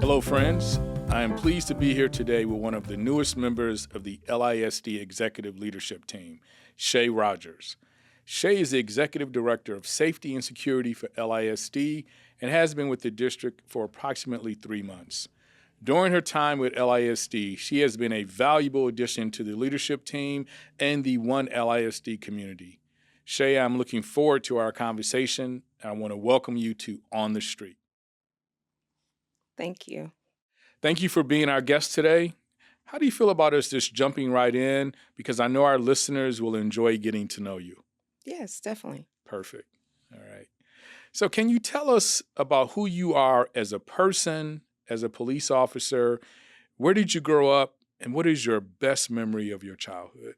Hello, friends. I am pleased to be here today with one of the newest members of the LISD Executive Leadership Team, Shā Rogers. Shā is the Executive Director of Safety and Security for LISD and has been with the district for approximately 3 months. During her time with LISD, she has been a valuable addition to the leadership team and the One LISD community. Shā, I'm looking forward to our conversation, and I want to welcome you to On the Street. Thank you. Thank you for being our guest today. How do you feel about us just jumping right in? Because I know our listeners will enjoy getting to know you. Yes, definitely. Perfect. All right. So can you tell us about who you are as a person, as a police officer? Where did you grow up, and what is your best memory of your childhood?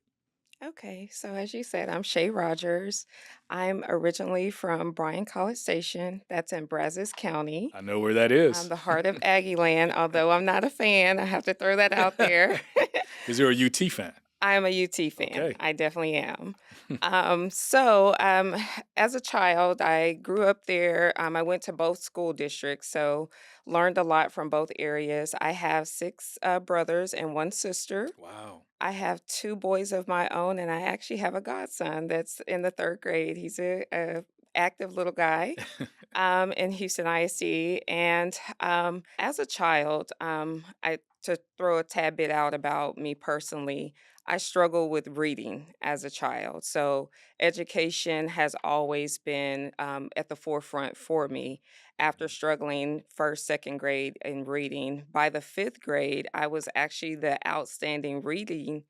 Okay, so as you said, I'm Shā Rogers. I'm originally from Bryan College Station. That's in Brazos County. I know where that I'm is. the heart of Aggie Land, although I'm not a fan. I have to throw that out there. Is you're a UT fan? I am a UT fan. Okay. I definitely am. So, as a child, I grew up there. I went to both school districts, so learned a lot from both areas. I have six brothers and one sister. Wow. I have two boys of my own, and I actually have a godson that's in the third grade. He's a active little guy in Houston ISD. And as a child, I to throw a tad bit out about me personally, I struggled with reading as a child. So education has always been at the forefront for me. After struggling first, second grade in reading, by the fifth grade, I was actually the outstanding reading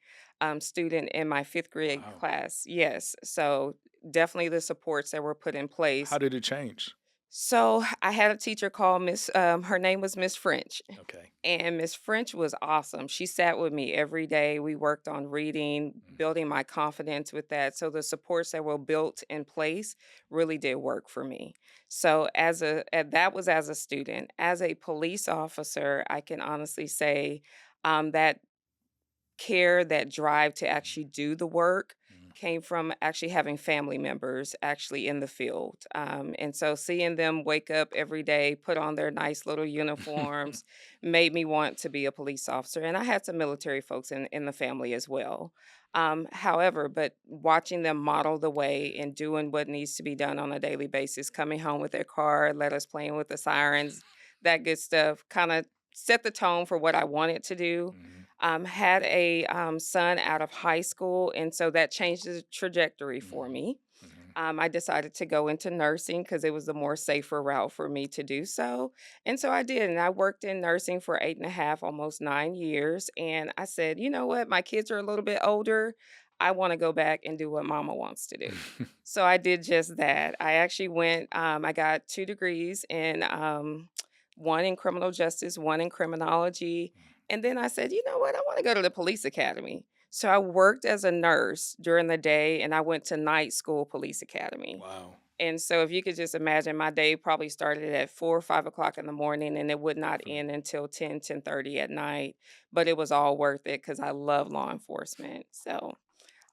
student in my fifth grade Wow. class. Yes. So definitely the supports that were put in place. How did it change? So I had a teacher called her name was Miss French. Okay. And Miss French was awesome. She sat with me every day. We worked on reading, building my confidence with that. So the supports that were built in place really did work for me. So that was as a student. As a police officer, I can honestly say that care, that drive to actually do the work Mhm. came from actually having family members actually in the field. And so seeing them wake up every day, put on their nice little uniforms, made me want to be a police officer. And I had some military folks in the family as well. However, but watching them model the way and doing what needs to be done on a daily basis, coming home with their car, let us playing with the sirens, that good stuff, kind of set the tone for what I wanted to do. Mhm. Had a son out of high school, and so that changed the trajectory for Mhm. me. Mhm. I decided to go into nursing because it was the more safer route for me to do so. And so I did. And I worked in nursing for 8.5, almost 9 years. And I said, you know what? My kids are a little bit older. I want to go back and do what mama wants to do. So I did just that. I actually I got 2 degrees in one in criminal justice, one in criminology. And then I said, you know what? I want to go to the police academy. So I worked as a nurse during the day and I went to night school police academy. Wow. And so if you could just imagine, my day probably started at 4 or 5 o'clock in the morning and it would not end Definitely. until 10, 10:30 at night. But it was all worth it because I love law enforcement. So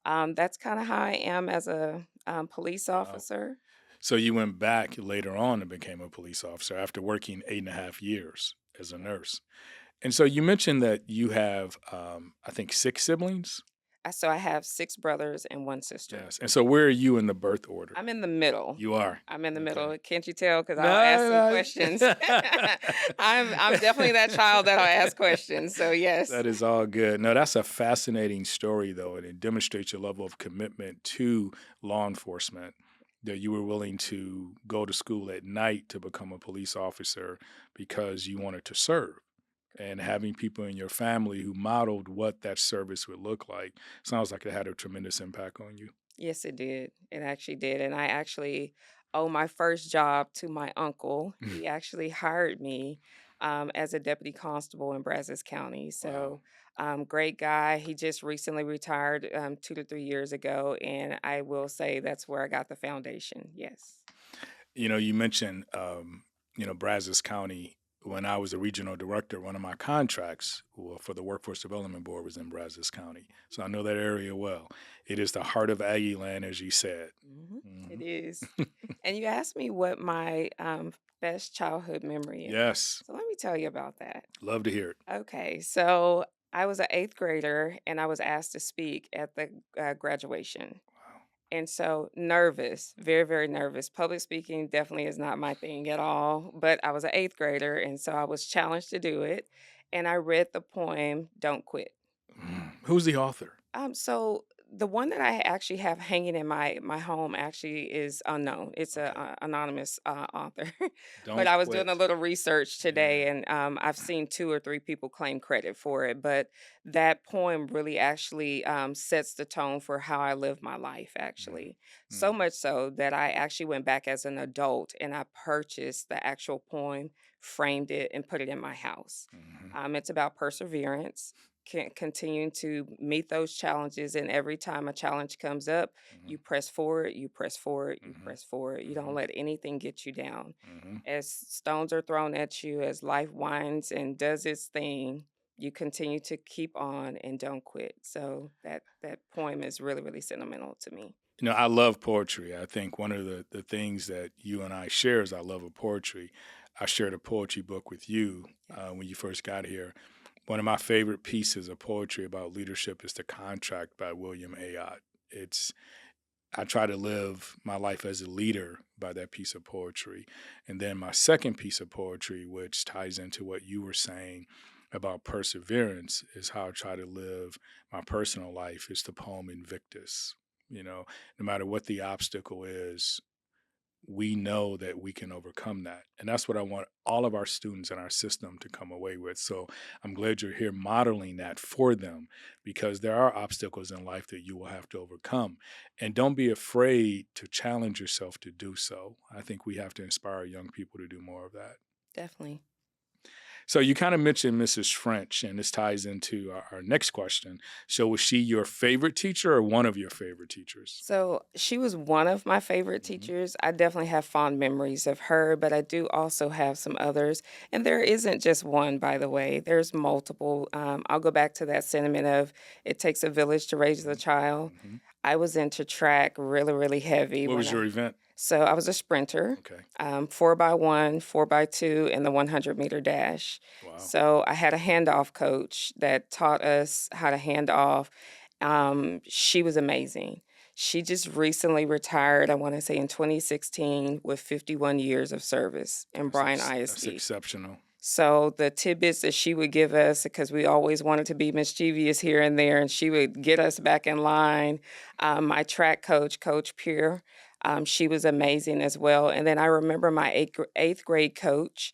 that's kind of how I am as a police Wow. officer. So you went back later on and became a police officer after working 8.5 years as a Yeah. nurse. And so you mentioned that you have, I think, 6 siblings. So I have six brothers and one sister. Yes. And so where are you in the birth order? I'm in the middle. You are. I'm in the Okay. middle. Can't you tell? Because I'll ask some No, questions. I'm definitely that child that'll ask questions. So yes. that is all good. No, that's a fascinating story, though, and it demonstrates your level of commitment to law enforcement. That you were willing to go to school at night to become a police officer because you wanted to serve. And having people in your family who modeled what that service would look like sounds like it had a tremendous impact on you. Yes, it did. It actually did. And I actually owe my first job to my uncle. He actually hired me as a deputy constable in Brazos County. Wow. So, great guy. He just recently retired 2 to 3 years ago. And I will say that's where I got the foundation. Yes. You mentioned, Brazos County. When I was a regional director, one of my contracts for the Workforce Development Board was in Brazos County. So I know that area well. It is the heart of Aggie land, as you said. It Mhm. is. And you asked me what my best childhood memory is. Yes. So let me tell you about that. Love to hear it. Okay, so I was an eighth grader and I was asked to speak at the graduation. Wow. And so nervous, very, very nervous. Public speaking definitely is not my thing at all, but I was an eighth grader. And so I was challenged to do it. And I read the poem, Don't Quit. Who's the author? So the one that I actually have hanging in my home actually is unknown. It's a, Okay. anonymous author, but Don't I was doing a quit. little research Yeah. today, and I've seen two or three people claim credit for it. But that poem really actually sets the tone for how I live my life. Mm, Actually, so mm, much so that I actually went back as an adult and I purchased the actual poem, framed it, and put it in my house. mhm, It's about perseverance, continuing to meet those challenges. And every time a challenge comes up, mhm, you press forward, you press forward, you mhm, press forward. You don't mhm, let anything get you down. mhm. As stones are thrown at you, as life winds and does its thing, you continue to keep on and don't quit. So that poem is really, really sentimental to me. I love poetry. I think one of the things that you and I share is our love of poetry. I shared a poetry book with you Yes. when you first got here. One of my favorite pieces of poetry about leadership is The Contract by William Ayotte. It's I try to live my life as a leader by that piece of poetry. And then my second piece of poetry, which ties into what you were saying about perseverance, is how I try to live my personal life, is the poem Invictus. No matter what the obstacle is, we know that we can overcome that. And that's what I want all of our students in our system to come away with. So I'm glad you're here modeling that for them, because there are obstacles in life that you will have to overcome. And don't be afraid to challenge yourself to do so. I think we have to inspire young people to do more of that. Definitely. So you kind of mentioned Mrs. French, and this ties into our next question. So was she your favorite teacher or one of your favorite teachers? So she was one of my favorite Hmm. teachers. I definitely have fond memories of her, but I do also have some others. And there isn't just one, by the way, there's multiple. I'll go back to that sentiment of it takes a village to raise a Hmm. child. Hmm. I was into track really, really heavy What when was I, your event? so I was a sprinter, Okay. 4x1, 4x2, and the 100-meter dash. Wow. So I had a handoff coach that taught us how to hand off. She was amazing. She just recently retired, I want to say in 2016, with 51 years of service in Bryan That's ISD. exceptional. So the tidbits that she would give us, because we always wanted to be mischievous here and there, and she would get us back in line. My track coach, Coach Pure, she was amazing as well. And then I remember my eighth grade coach,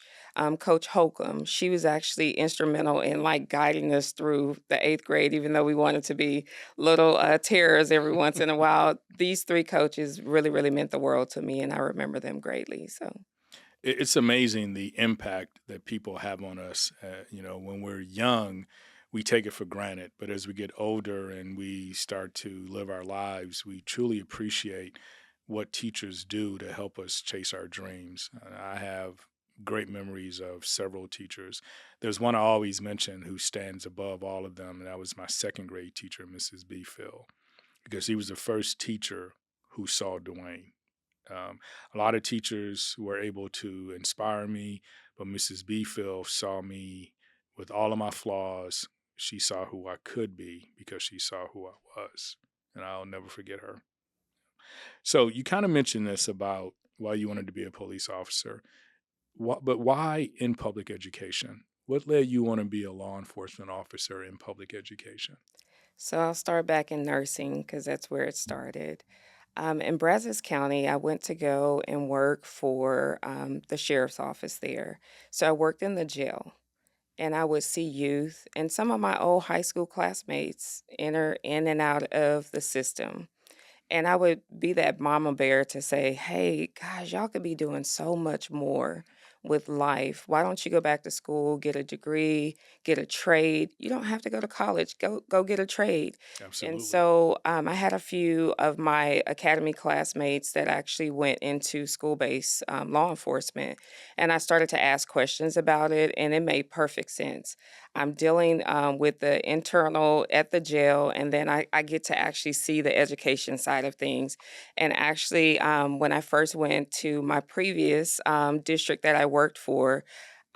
Coach Holcomb. She was actually instrumental in like guiding us through the eighth grade, even though we wanted to be little terrors every once in a while. These three coaches really, really meant the world to me, and I remember them greatly. So. It's amazing the impact that people have on us. When we're young, we take it for granted. But as we get older and we start to live our lives, we truly appreciate what teachers do to help us chase our dreams. And I have great memories of several teachers. There's one I always mention who stands above all of them, and that was my second grade teacher, Mrs. B. Phil, because he was the first teacher who saw DeWayne. A lot of teachers were able to inspire me, but Mrs. Beefield saw me with all of my flaws. She saw who I could be because she saw who I was, and I'll never forget her. So you kind of mentioned this about why you wanted to be a police officer, but why in public education? What led you want to be a law enforcement officer in public education? So I'll start back in nursing because that's where it started. In Brazos County, I went to go and work for the sheriff's office there. So I worked in the jail and I would see youth and some of my old high school classmates enter in and out of the system. And I would be that mama bear to say, hey, guys, y'all could be doing so much more with life. Why don't you go back to school, get a degree, get a trade? You don't have to go to college. Go get a trade. And Absolutely. so I had a few of my academy classmates that actually went into school-based law enforcement. And I started to ask questions about it, and it made perfect sense. I'm dealing with the internal at the jail, and then I get to actually see the education side of things. And actually, when I first went to my previous district that I worked for,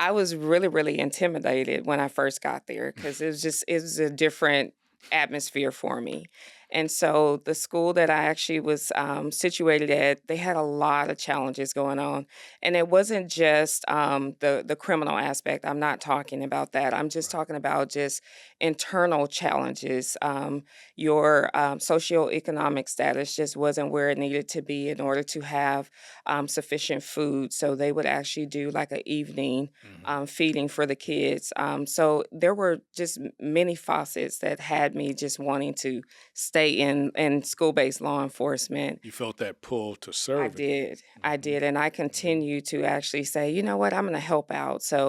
I was really, really intimidated when I first got there because it was a different atmosphere for me. And so the school that I actually was situated at, they had a lot of challenges going on, and it wasn't just the criminal aspect. I'm not talking about that. I'm just Right. talking about just internal challenges. Your socioeconomic status just wasn't where it needed to be in order to have sufficient food. So they would actually do like an evening Hmm. feeding for the kids. So there were just many faucets that had me just wanting to stay in school-based law enforcement. You felt that pull to I serve again. did. I Hmm. did. And I Hmm. continue to actually say, you know what, I'm going to help out. So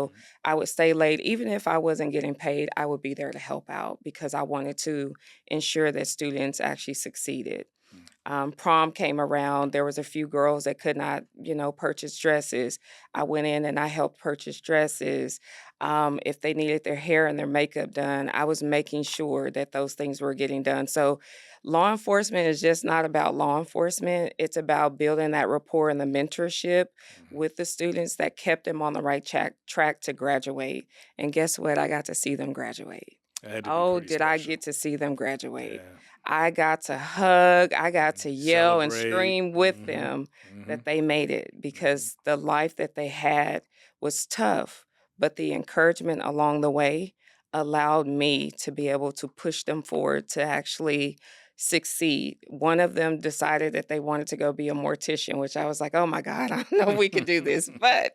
I would stay late. Even if I wasn't getting paid, I would be there to help out because I wanted to ensure that students actually succeeded. Prom came around. There was a few girls that could not, purchase dresses. I went in and I helped purchase dresses. If they needed their hair and their makeup done, I was making sure that those things were getting done. So, law enforcement is just not about law enforcement. It's about building that rapport and the mentorship Hmm. with the students that kept them on the right track to graduate. And guess what? I got to see them graduate. It had to be Oh, pretty did I special. get to see them graduate? Yeah. I got to hug, I got to yell and Celebrate. scream with Hmm. them Hmm. that they made it Hmm. because the life that they had was tough, but the encouragement along the way allowed me to be able to push them forward to actually succeed. One of them decided that they wanted to go be a mortician, which I was like, "Oh my God, I don't know if we could do this," but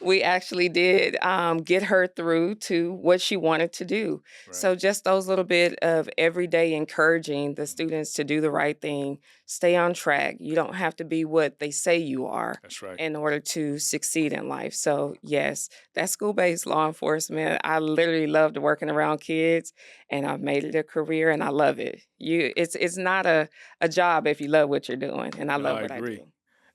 we actually did get her through to what she wanted to do. Right. So just those little bit of everyday encouraging the Hmm. students to do the right thing, stay on track. You don't have to be what they say you are That's right. in order to succeed in life. So yes, that school-based law enforcement, I literally loved working around kids and I've made it a career and I love it. It's not a job if you love what you're doing, and I No, love I what I agree. do.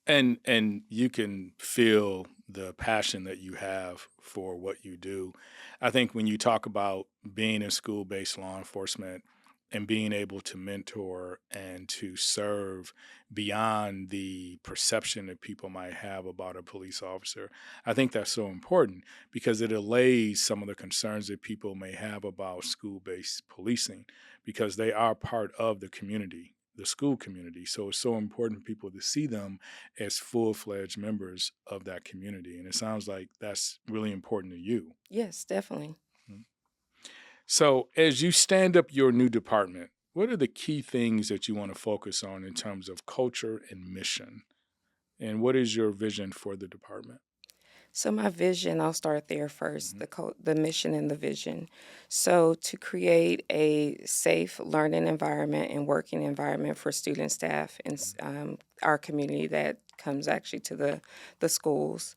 And you can feel the passion that you have for what you do. I think when you talk about being in school-based law enforcement and being able to mentor and to serve beyond the perception that people might have about a police officer, I think that's so important because it allays some of the concerns that people may have about school-based policing because they are part of the community, the school community. So it's so important for people to see them as full-fledged members of that community. And it sounds like that's really important to you. Yes, definitely. Mhm. So as you stand up your new department, what are the key things that you want to focus on in terms of culture and mission? And what is your vision for the department? So my vision, I'll start there first, Hmm. the mission and the vision. So to create a safe learning environment and working environment for student staff in our community that comes actually to the schools.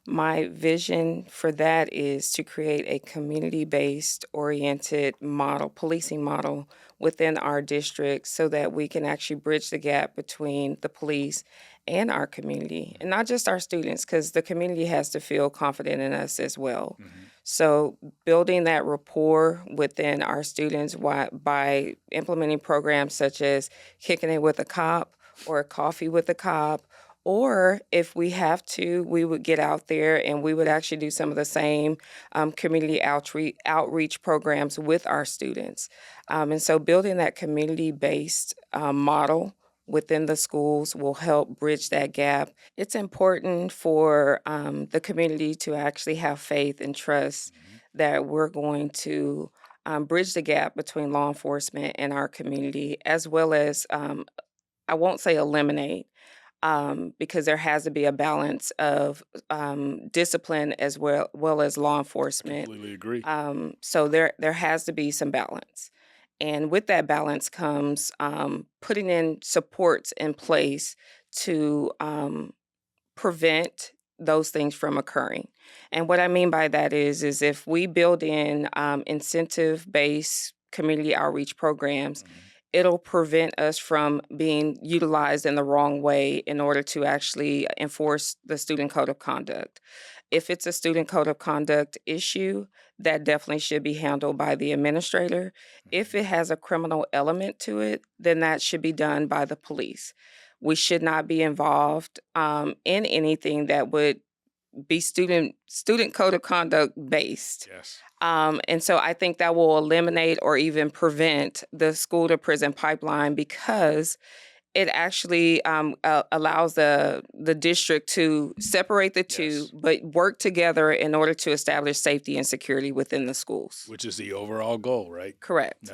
My vision for that is to create a community-based oriented model, policing model within our district so that we can actually bridge the gap between the police and our community, and not just our students, because the community has to feel confident in us as well. Hmm. So, building that rapport within our students by implementing programs such as kicking it with a cop or coffee with a cop, or if we have to, we would get out there and we would actually do some of the same community outreach programs with our students. And so, building that community based model within the schools will help bridge that gap. It's important for the community to actually have faith and trust Hmm. that we're going to bridge the gap between law enforcement and our community, as well as, I won't say eliminate, because there has to be a balance of discipline as well as law I enforcement. completely agree. So there has to be some balance. And with that balance comes putting in supports in place to prevent those things from occurring. And what I mean by that is if we build in incentive-based community outreach programs, Hmm. it'll prevent us from being utilized in the wrong way in order to actually enforce the student code of conduct. If it's a student code of conduct issue, that definitely should be handled by the administrator. If Hmm. it has a criminal element to it, then that should be done by the police. We should not be involved in anything that would be student code of conduct based. Yes. And so I think that will eliminate or even prevent the school to prison pipeline, because it actually allows the district to separate the two, Yes. but work together in order to establish safety and security within the schools. Which is the overall goal, right? Correct.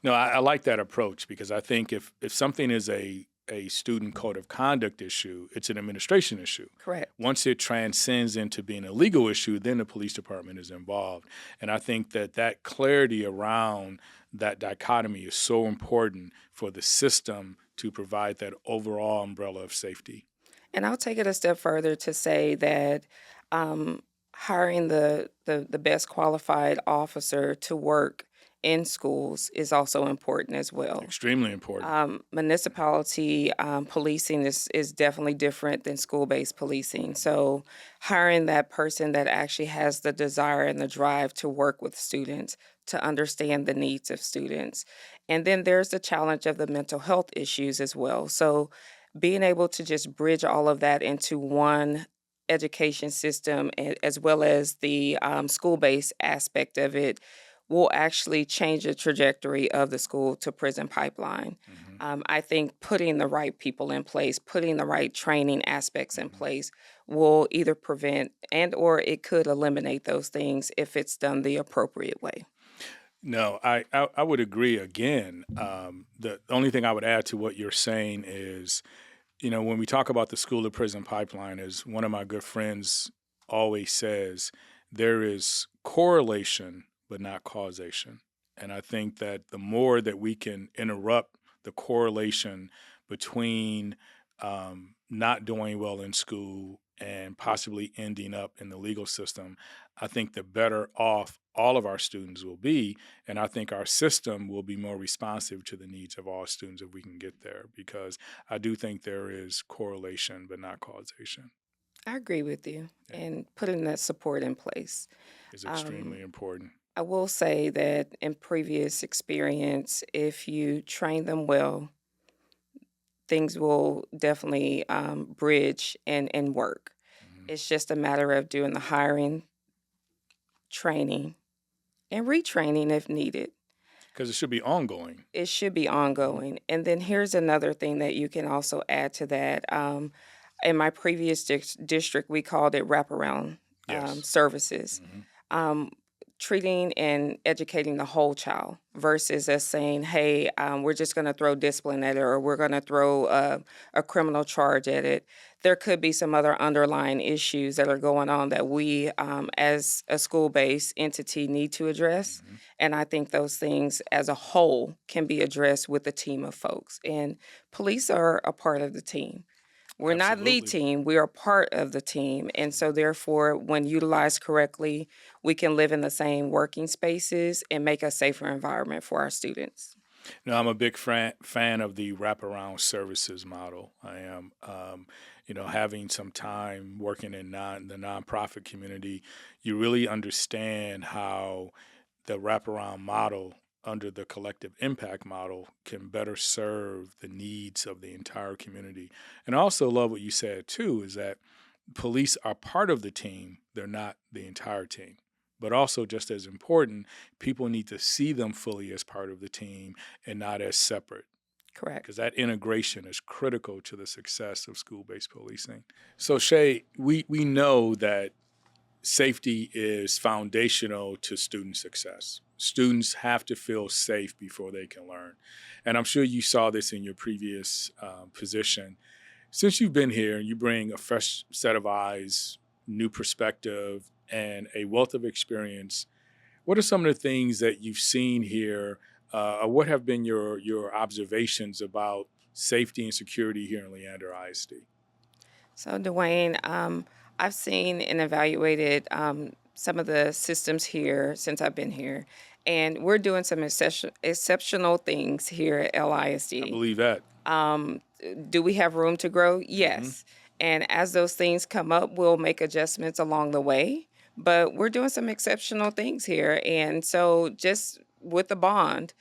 No, I like that approach, because I think if something is a student code of conduct issue, it's an administration issue. Correct. Once it transcends into being a legal issue, then the police department is involved. And I think that clarity around that dichotomy is so important for the system to provide that overall umbrella of safety. And I'll take it a step further to say that hiring the best qualified officer to work in schools is also important as well. Extremely important. Municipality policing is definitely different than school-based policing. So hiring that person that actually has the desire and the drive to work with students, to understand the needs of students. And then there's the challenge of the mental health issues as well. So being able to just bridge all of that into one education system, as well as the school-based aspect of it, will actually change the trajectory of the school to prison pipeline. I think putting the right people in place, putting the right training aspects in place, will either prevent and or it could eliminate those things if it's done the appropriate way. No, I would agree again. The only thing I would add to what you're saying is, when we talk about the school to prison pipeline, as one of my good friends always says, there is correlation, but not causation. And I think that the more that we can interrupt the correlation between not doing well in school and possibly ending up in the legal system, I think the better off all of our students will be. And I think our system will be more responsive to the needs of all students if we can get there, because I do think there is correlation, but not causation. I agree with you. Yeah. And putting that support in place. Is extremely important. I will say that in previous experience, if you train them well, things will definitely bridge and work. It's just a matter of doing the hiring, training, and retraining if needed. Because it should be ongoing. It should be ongoing. And then here's another thing that you can also add to that. In my previous district, we called it wraparound Yes. services. Um, Treating and educating the whole child versus us saying, hey, we're just going to throw discipline at it, or we're going to throw a criminal charge at it. There could be some other underlying issues that are going on that we, as a school-based entity, need to address. And I think those things as a whole can be addressed with a team of folks. And police are a part of the team. We're not lead Absolutely. team, we are part of the team. And so therefore, when utilized correctly, we can live in the same working spaces and make a safer environment for our students. I'm a big fan of the wraparound services model. I am, having some time working in the nonprofit community, you really understand how the wraparound model under the collective impact model can better serve the needs of the entire community. And I also love what you said too, is that police are part of the team. They're not the entire team. But also, just as important, people need to see them fully as part of the team and not as separate, Correct. because that integration is critical to the success of school-based policing. So Shā, we know that safety is foundational to student success. Students have to feel safe before they can learn. And I'm sure you saw this in your previous position. Since you've been here, you bring a fresh set of eyes, new perspective, and a wealth of experience. What are some of the things that you've seen here, or what have been your observations about safety and security here in Leander ISD? So, DeWayne, I've seen and evaluated some of the systems here since I've been here, and we're doing some exceptional things here at I LISD. believe that. Do we have room to grow? Yes. And as those things come up, we'll make adjustments along the way. But we're doing some exceptional things here. And so just with the bond,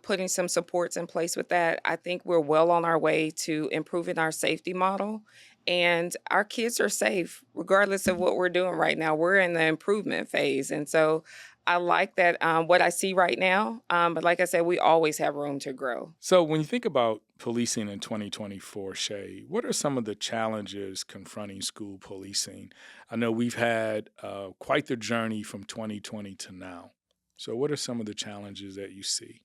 putting some supports in place with that, I think we're well on our way to improving our safety model And our kids are safe regardless of what we're doing right now. We're in the improvement phase. And so I like that, what I see right now. But like I said, we always have room to grow. So, when you think about policing in 2024, Shay, what are some of the challenges confronting school policing? I know we've had quite the journey from 2020 to now. So, what are some of the challenges that you see?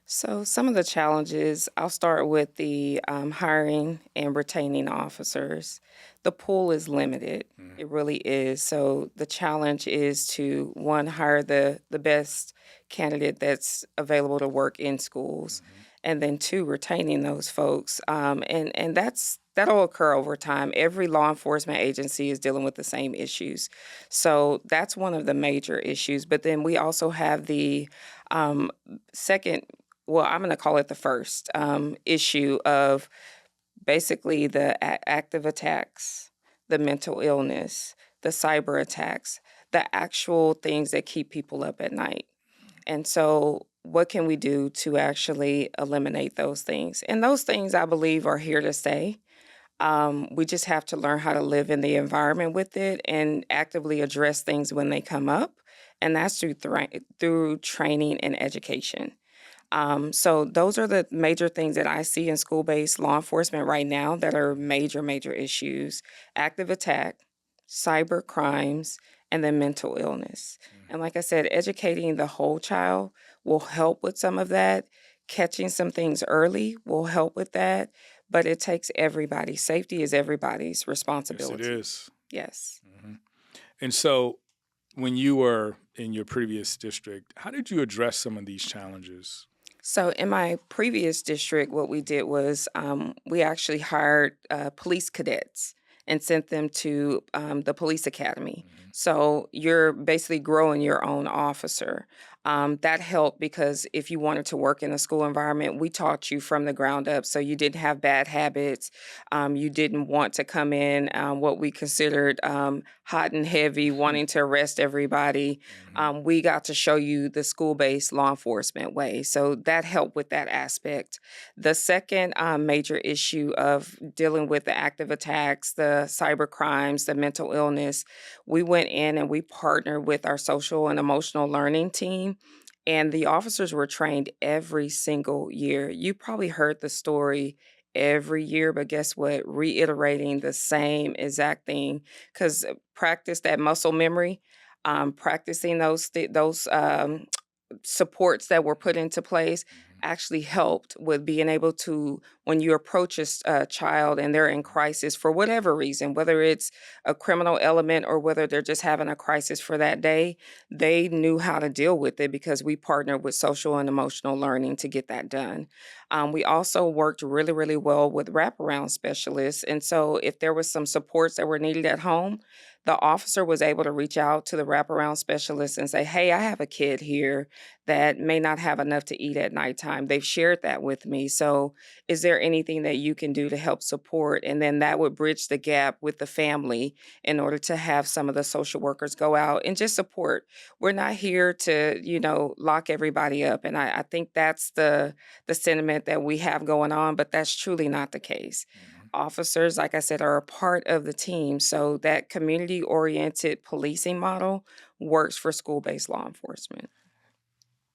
So, some of the challenges, I'll start with the hiring and retaining officers. The pool is limited. Mm-hmm. It really is. So, the challenge is to one, hire the best candidate that's available to work in schools, and then two, retaining those folks. And that'll occur over time. Every law enforcement agency is dealing with the same issues. So, that's one of the major issues. But then we also have the um, second, well, I'm going to call it the first issue of basically the active attacks, the mental illness, the cyber attacks, the actual things that keep people up at night. And so, what can we do to actually eliminate those things? And those things, I believe, are here to stay. We just have to learn how to live in the environment with it and actively address things when they come up. And that's through training and education. So those are the major things that I see in school-based law enforcement right now that are major, major issues: active attack, cyber crimes, and then mental illness. And like I said, educating the whole child will help with some of that. Catching some things early will help with that, but it takes everybody. Safety is everybody's Yes, it responsibility. is. Yes. hmm And so, when you were in your previous district, how did you address some of these challenges? So in my previous district, what we did was we actually hired police cadets and sent them to the police academy. Mhm. So you're basically growing your own officer. That helped because if you wanted to work in a school environment, we taught you from the ground up. So you didn't have bad habits. You didn't want to come in what we considered hot and heavy, wanting to arrest everybody. Mhm. We got to show you the school-based law enforcement way. So that helped with that aspect. The second major issue of dealing with the active attacks, the cyber crimes, the mental illness, we went in and we partnered with our social and emotional learning team. And the officers were trained every single year. You probably heard the story every year, but guess what? Reiterating the same exact thing because practice that muscle memory, practicing those supports that were put into place Mhm. actually helped with being able to, when you approach a child and they're in crisis for whatever reason, whether it's a criminal element or whether they're just having a crisis for that day, they knew how to deal with it because we partnered with social and emotional learning to get that done. We also worked really, really well with wraparound specialists. And so if there was some supports that were needed at home, the officer was able to reach out to the wraparound specialist and say, "Hey, I have a kid here that may not have enough to eat at nighttime. They've shared that with me. So, is there anything that you can do to help support?" And then that would bridge the gap with the family in order to have some of the social workers go out and just support. We're not here to, lock everybody up. And I think that's the sentiment that we have going on, but that's truly not the case. Mhm. Officers, like I said, are a part of the team. So that community oriented policing model works for school based law enforcement.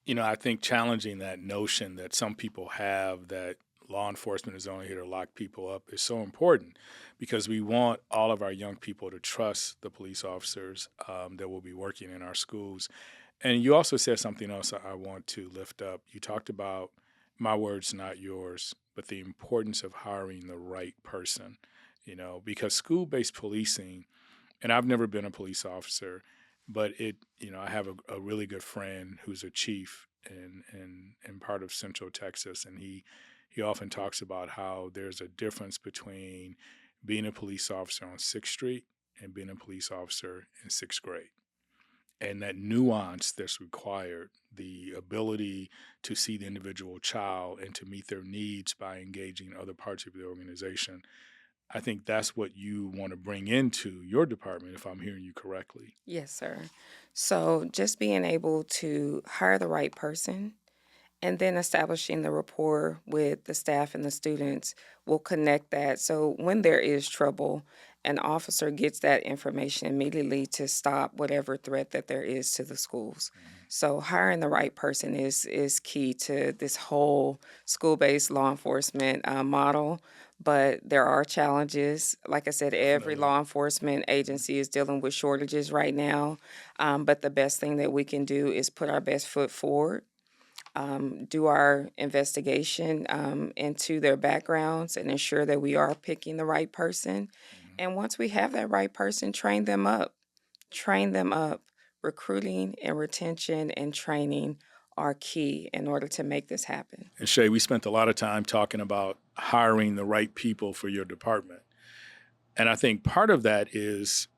I think challenging that notion that some people have that law enforcement is only here to lock people up is so important because we want all of our young people to trust the police officers that will be working in our schools. And you also said something else I want to lift up. You talked about my words, not yours, but the importance of hiring the right person, because school based policing, and I've never been a police officer, but I have a really good friend who's a chief in part of Central Texas, and he often talks about how there's a difference between being a police officer on Sixth Street and being a police officer in sixth grade. And that nuance that's required, the ability to see the individual child and to meet their needs by engaging other parts of the organization, I think that's what you want to bring into your department, if I'm hearing you correctly. Yes, sir. So just being able to hire the right person And then establishing the rapport with the staff and the students will connect that. So when there is trouble, an officer gets that information immediately to stop whatever threat that there is to the schools. So hiring the right person is key to this whole school-based law enforcement model. But there are challenges. Like I said, every Definitely. law enforcement agency is dealing with shortages right now. But the best thing that we can do is put our best foot forward, do our investigation into their backgrounds and ensure that we are picking the right person. And once we have that right person, train them up. Train them up. Recruiting and retention and training are key in order to make this happen. And Shay, we spent a lot of time talking about hiring the right people for your department. And I think part of that is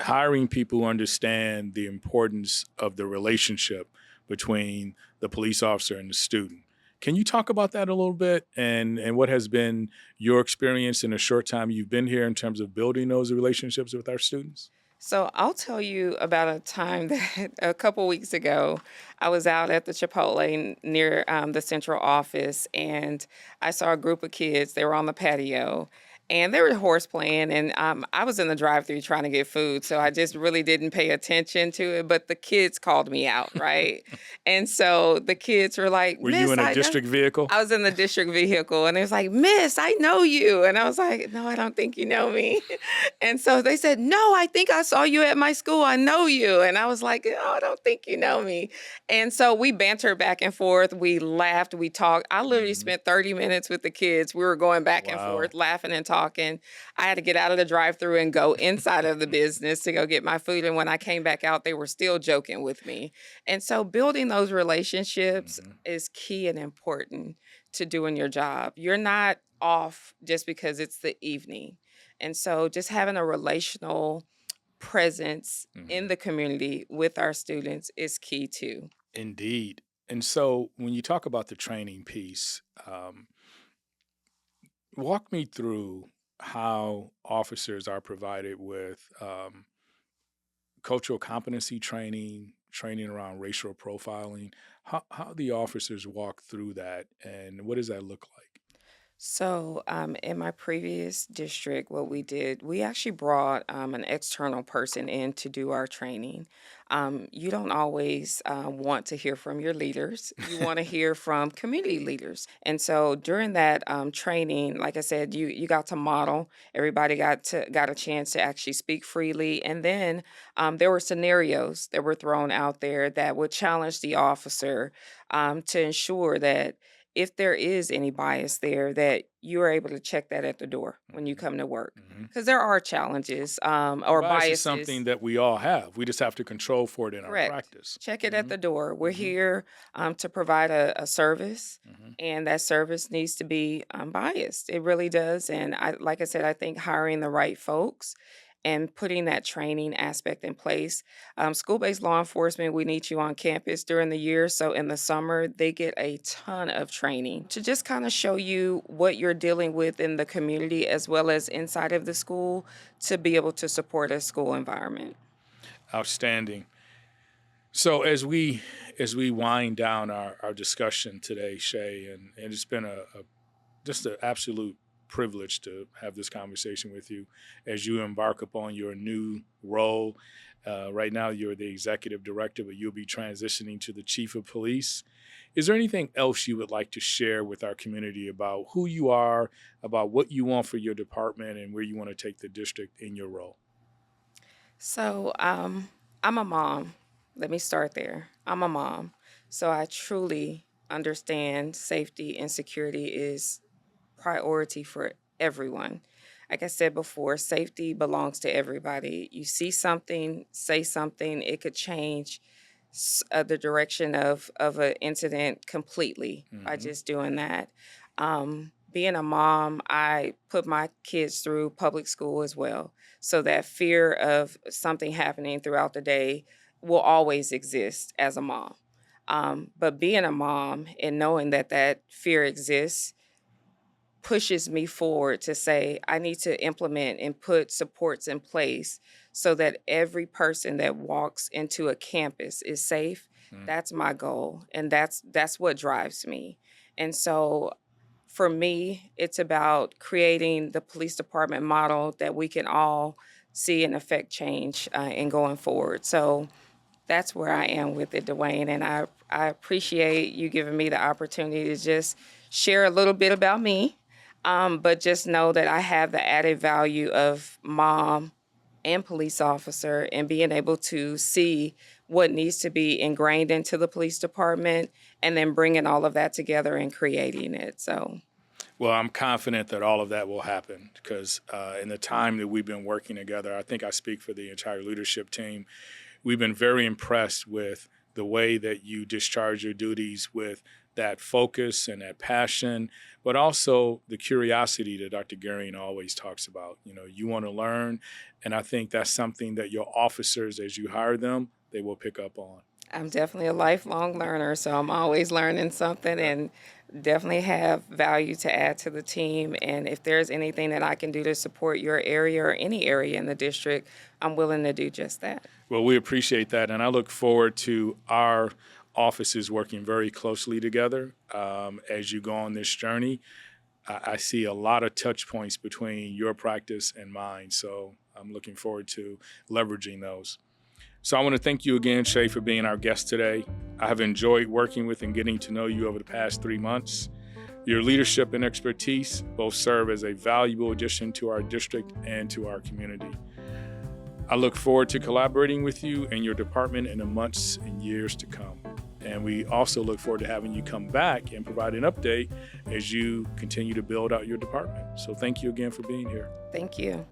hiring people who understand the importance of the relationship between the police officer and the student. Can you talk about that a little bit and what has been your experience in a short time you've been here in terms of building those relationships with our students? So I'll tell you about a time that a couple weeks ago, I was out at the Chipotle near the central office, and I saw a group of kids. They were on the patio, and they were horse playing, and I was in the drive-thru trying to get food, so I just really didn't pay attention to it. But the kids called me out, right? And so the kids were like, Were you "Miss, in a I know." district vehicle? I was in the district vehicle, and it was like, "Miss, I know you," and I was like, "No, I don't think you know me." And so they said, "No, I think I saw you at my school. I know you." And I was like, "Oh, I don't think you know me." And so we bantered back and forth. We laughed. We talked. I literally spent 30 minutes with the kids. We were going back and Wow. forth, laughing and talking. I had to get out of the drive-thru and go inside of the business to go get my food. And when I came back out, they were still joking with me. And so building those relationships is key and important to doing your job. You're not off just because it's the evening. And so just having a relational presence in the community with our students is key too. Indeed. And so when you talk about the training piece, walk me through how officers are provided with cultural competency training, training around racial profiling, how the officers walk through that, and what does that look like? So, in my previous district, what we did, we actually brought an external person in to do our training. You don't always want to hear from your leaders. You want to hear from community leaders. And so during that training, like I said, you got to model. Everybody got a chance to actually speak freely. And then there were scenarios that were thrown out there that would challenge the officer to ensure that if there is any bias there, that you are able to check that at the door when you come to work. Because there are challenges or Bias is biases. something that we all have. We just have to control for it in our Correct. practice. Check it at the door. We're here to provide a service, and that service needs to be unbiased. It really does. And like I said, I think hiring the right folks and putting that training aspect in place. School-based law enforcement, we need you on campus during the year. So in the summer, they get a ton of training to just kind of show you what you're dealing with in the community as well as inside of the school to be able to support a school environment. Outstanding. So as we wind down our discussion today, Shay, and it's been just an absolute privilege to have this conversation with you as you embark upon your new role. Right now, you're the executive director, but you'll be transitioning to the chief of police. Is there anything else you would like to share with our community about who you are, about what you want for your department, and where you want to take the district in your role? So, I'm a mom. Let me start there. I'm a mom. So I truly understand safety and security is priority for everyone. Like I said before, safety belongs to everybody. You see something, say something, it could change the direction of an incident completely by just doing that. Being a mom, I put my kids through public school as well. So that fear of something happening throughout the day will always exist as a mom. But being a mom and knowing that that fear exists pushes me forward to say I need to implement and put supports in place so that every person that walks into a campus is safe That's my goal, and that's what drives me. And so for me, it's about creating the police department model that we can all see and affect change in going forward. So that's where I am with it, DeWayne. And I appreciate you giving me the opportunity to just share a little bit about me, but just know that I have the added value of mom and police officer and being able to see what needs to be ingrained into the police department and then bringing all of that together and creating it. So. Well, I'm confident that all of that will happen because in the time that we've been working together, I think I speak for the entire leadership team, we've been very impressed with the way that you discharge your duties with that focus and that passion, but also the curiosity that Dr. Garion always talks about. You know, you want to learn, and I think that's something that your officers, as you hire them, they will pick up on. I'm definitely a lifelong learner, so I'm always learning something and definitely have value to add to the team. And if there's anything that I can do to support your area or any area in the district, I'm willing to do just that. Well, we appreciate that, and I look forward to our offices working very closely together as you go on this journey. I see a lot of touch points between your practice and mine, so I'm looking forward to leveraging those. So I want to thank you again, Shā, for being our guest today. I have enjoyed working with and getting to know you over the past 3 months. Your leadership and expertise both serve as a valuable addition to our district and to our community. I look forward to collaborating with you and your department in the months and years to come. And we also look forward to having you come back and provide an update as you continue to build out your department. So thank you again for being here. Thank you.